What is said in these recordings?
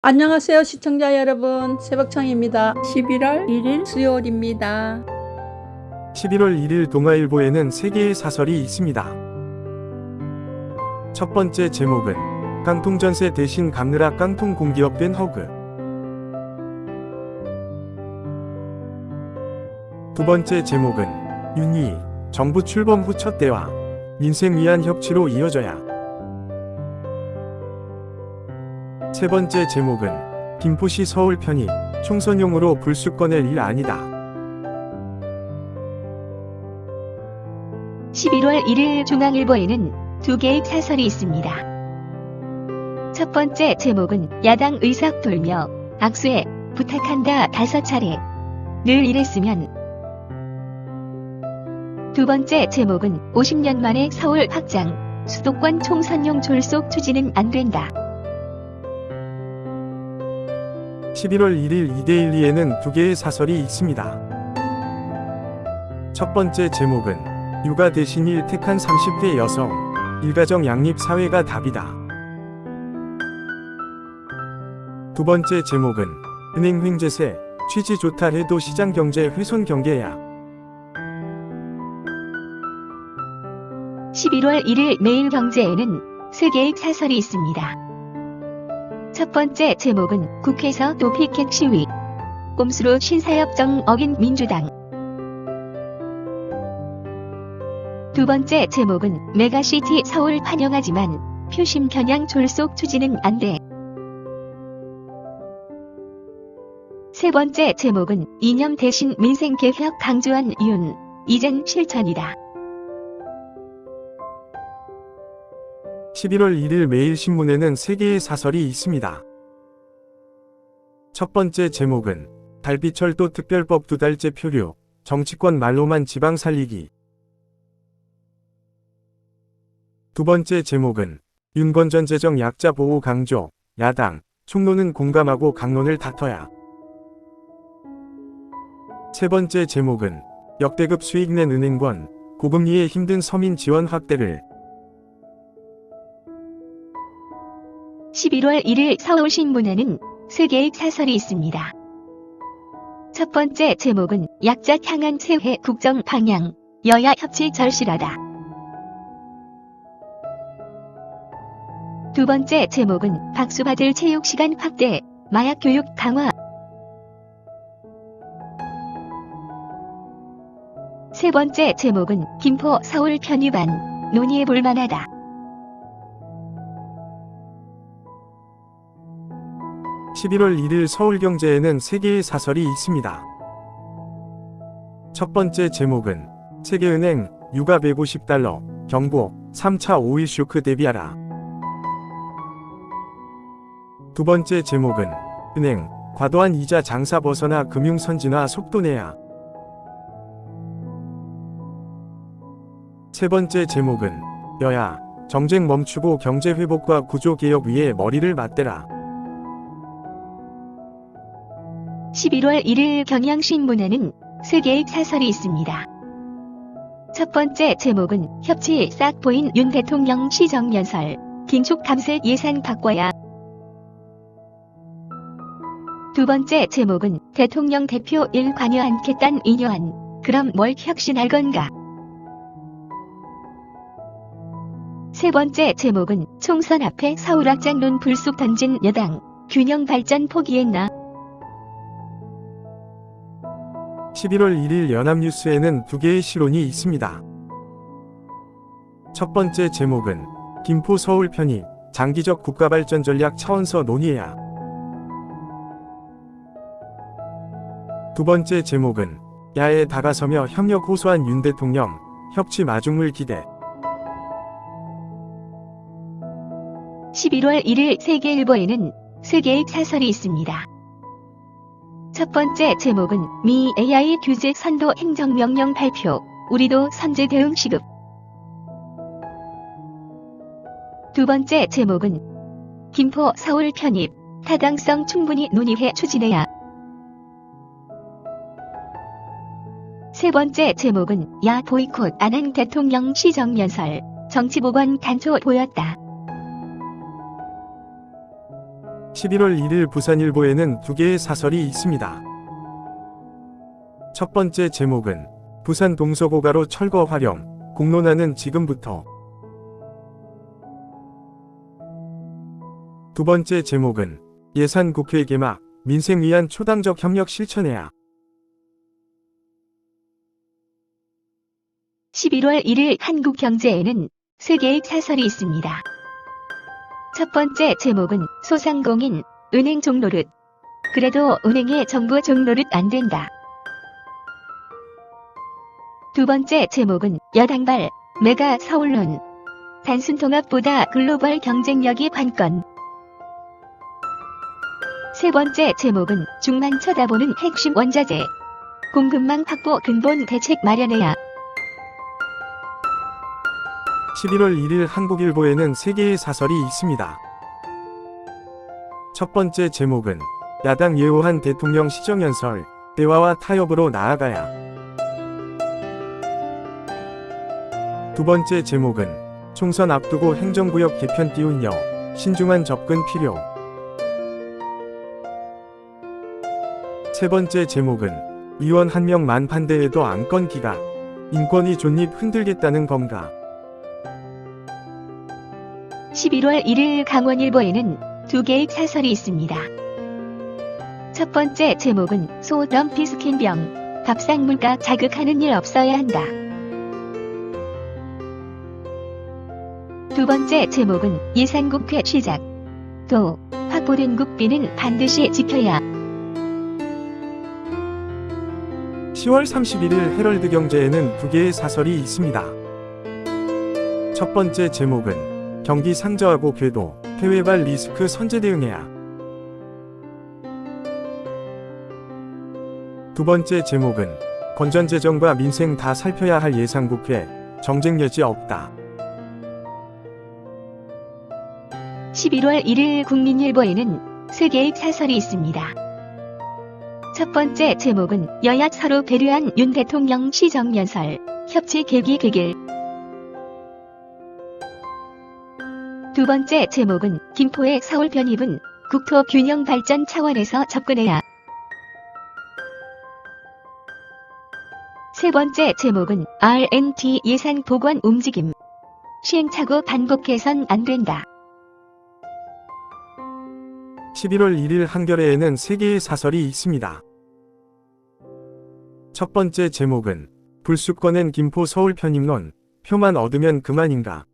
안녕하세요 시청자 여러분, 새벽청입니다. 11월 1일 수요일입니다. 11월 1일 동아일보에는 3개의 사설이 있습니다. 첫 번째 제목은 깡통전세 대신 갚느라 깡통 공기업 된 허그. 두 번째 제목은 윤희, 정부 출범 후 첫 대화, 민생 위한 협치로 이어져야. 세 번째 제목은 김포시 서울 편입, 총선용으로 불쑥 꺼낼 일 아니다. 11월 1일 중앙일보에는 두 개의 사설이 있습니다. 첫 번째 제목은 야당 의석 돌며 악수에 부탁한다 5차례. 늘 이랬으면. 두 번째 제목은 50년 만에 서울 확장, 수도권 총선용 졸속 추진은 안 된다. 11월 1일 2대1리에는 두 개의 사설이 있습니다. 첫 번째 제목은 육아 대신 일 택한 30대 여성, 일가정 양립 사회가 답이다. 두 번째 제목은 은행 횡재세, 취지 좋다 해도 시장 경제 훼손 경계야. 11월 1일 매일경제에는 세 개의 사설이 있습니다. 첫 번째 제목은 국회에서 또 피켓 시위, 꼼수로 신사협정 어긴 민주당. 두 번째 제목은 메가시티 서울 환영하지만 표심 겨냥 졸속 추진은 안 돼. 세 번째 제목은 이념 대신 민생 개혁 강조한 윤, 이젠 실천이다. 11월 1일 매일신문에는 3개의 사설이 있습니다. 첫 번째 제목은 달빛철도 특별법 2달째 표류, 정치권 말로만 지방 살리기. 두 번째 제목은 윤건전 재정 약자 보호 강조, 야당, 총론은 공감하고 강론을 다퉈야. 세 번째 제목은 역대급 수익 낸 은행권, 고금리에 힘든 서민 지원 확대를. 11월 1일 서울신문에는 세 개의 사설이 있습니다. 첫 번째 제목은 약자 향한 새해 국정 방향, 여야 협치 절실하다. 두 번째 제목은 박수받을 체육시간 확대, 마약 교육 강화. 세 번째 제목은 김포 서울 편입안, 논의해 볼 만하다. 11월 1일 서울경제에는 3개의 사설이 있습니다. 첫 번째 제목은 세계은행 유가 150달러, 경고, 3차 오일 쇼크 대비하라. 두 번째 제목은 은행, 과도한 이자 장사 벗어나 금융선진화 속도 내야. 세 번째 제목은 여야, 정쟁 멈추고 경제회복과 구조개혁 위에 머리를 맞대라. 11월 1일 경향신문에는 세 개의 사설이 있습니다. 첫 번째 제목은 협치 싹 보인 윤 대통령 시정연설, 긴축 감세 예산 바꿔야. 두 번째 제목은 대통령 대표 일 관여 않겠단 이뇨한, 그럼 뭘 혁신할 건가. 세 번째 제목은 총선 앞에 서울 확장론 불쑥 던진 여당, 균형 발전 포기했나. 11월 1일 연합뉴스에는 두 개의 시론이 있습니다. 첫 번째 제목은 김포 서울 편입, 장기적 국가발전 전략 차원서 논의해야. 두 번째 제목은 야에 다가서며 협력 호소한 윤 대통령, 협치 마중물 기대. 11월 1일 세계일보에는 세 개의 사설이 있습니다. 첫 번째 제목은 미 AI 규제 선도 행정명령 발표, 우리도 선제 대응 시급. 두 번째 제목은 김포 서울 편입, 타당성 충분히 논의해 추진해야. 세 번째 제목은 야 보이콧 안 한 대통령 시정연설, 정치보건 단초 보였다. 11월 1일 부산일보에는 두 개의 사설이 있습니다. 첫 번째 제목은 부산 동서고가로 철거 활용, 공론화는 지금부터. 두 번째 제목은 예산 국회 개막, 민생 위한 초당적 협력 실천해야. 11월 1일 한국경제에는 세 개의 사설이 있습니다. 첫 번째 제목은 소상공인, 은행 종노릇. 그래도 은행에 정부 종노릇 안 된다. 두 번째 제목은 여당발, 메가 서울론. 단순 통합보다 글로벌 경쟁력이 관건. 세 번째 제목은 중만 쳐다보는 핵심 원자재. 공급망 확보 근본 대책 마련해야. 11월 1일 한국일보에는 세 개의 사설이 있습니다. 첫 번째 제목은 야당 예우한 대통령 시정연설, 대화와 타협으로 나아가야. 두 번째 제목은 총선 앞두고 행정구역 개편 띄운 여, 신중한 접근 필요. 세 번째 제목은 의원 1명 만판대에도 안건 기각, 인권위 존립 흔들겠다는 건가. 11월 1일 강원일보에는 두 개의 사설이 있습니다. 첫 번째 제목은 소 럼피 스킨병, 밥상 물가 자극하는 일 없어야 한다. 두 번째 제목은 예산국회 시작, 또 확보된 국비는 반드시 지켜야. 10월 31일 헤럴드 경제에는 두 개의 사설이 있습니다. 첫 번째 제목은 경기 상저하고 궤도, 해외발 리스크 선제 대응해야. 두 번째 제목은 건전재정과 민생 다 살펴야 할 예산국회, 정쟁 여지 없다. 11월 1일 국민일보에는 세 개의 사설이 있습니다. 첫 번째 제목은 여야 서로 배려한 윤 대통령 시정연설, 협치 계기 되길. 두 번째 제목은 김포의 서울 편입은 국토 균형 발전 차원에서 접근해야. 세 번째 제목은 R&D 예산 복원 움직임, 시행착오 반복해선 안 된다. 11월 1일 한겨레에는 세 개의 사설이 있습니다. 첫 번째 제목은 불수권엔 김포 서울 편입론, 표만 얻으면 그만인가.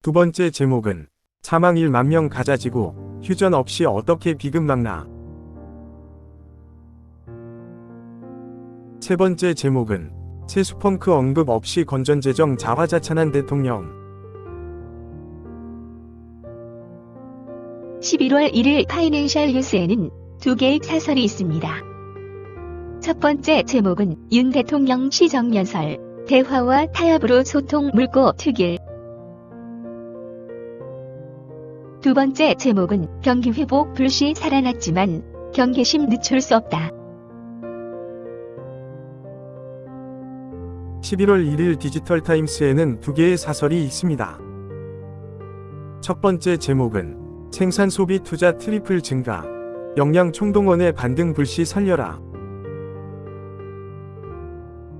두 번째 제목은 사망 1만 명 가자지구, 휴전 없이 어떻게 비급 막나. 세 번째 제목은 세수펑크 언급 없이 건전재정 자화자찬한 대통령. 11월 1일 파이낸셜 뉴스에는 두 개의 사설이 있습니다. 첫 번째 제목은 윤 대통령 시정연설, 대화와 타협으로 소통 물고 튀길. 두 번째 제목은 경기 회복 불씨 살아났지만 경계심 늦출 수 없다. 11월 1일 디지털타임스에는 두 개의 사설이 있습니다. 첫 번째 제목은 생산 소비 투자 트리플 증가, 역량 총동원의 반등 불씨 살려라.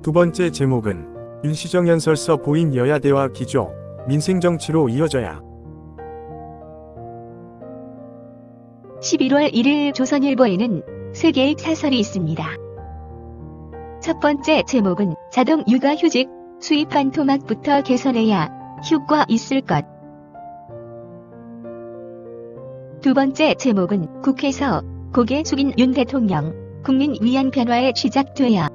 두 번째 제목은 윤시정연설서 보인 여야 대화 기조, 민생 정치로 이어져야. 11월 1일 조선일보에는 세 개의 사설이 있습니다. 첫 번째 제목은 자동 육아휴직, 수입한 토막부터 개선해야 효과 있을 것. 두 번째 제목은 국회에서 고개 숙인 윤 대통령, 국민 위한 변화에 시작돼야.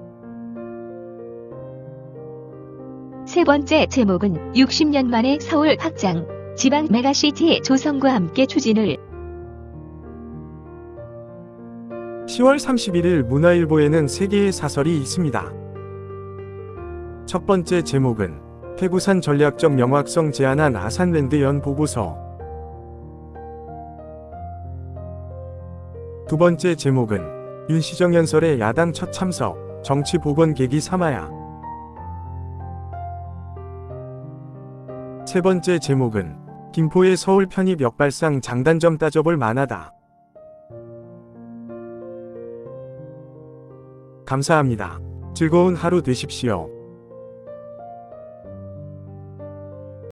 세 번째 제목은 60년 만에 서울 확장, 지방 메가시티 조성과 함께 추진을. 10월 31일 문화일보에는 세 개의 사설이 있습니다. 첫 번째 제목은 태구산 전략적 명확성 제안한 아산랜드 연 보고서. 두 번째 제목은 윤시정연설의 야당 첫 참석, 정치 복원 계기 삼아야. 세 번째 제목은 김포의 서울 편입 역발상 장단점 따져볼 만하다. 감사합니다. 즐거운 하루 되십시오.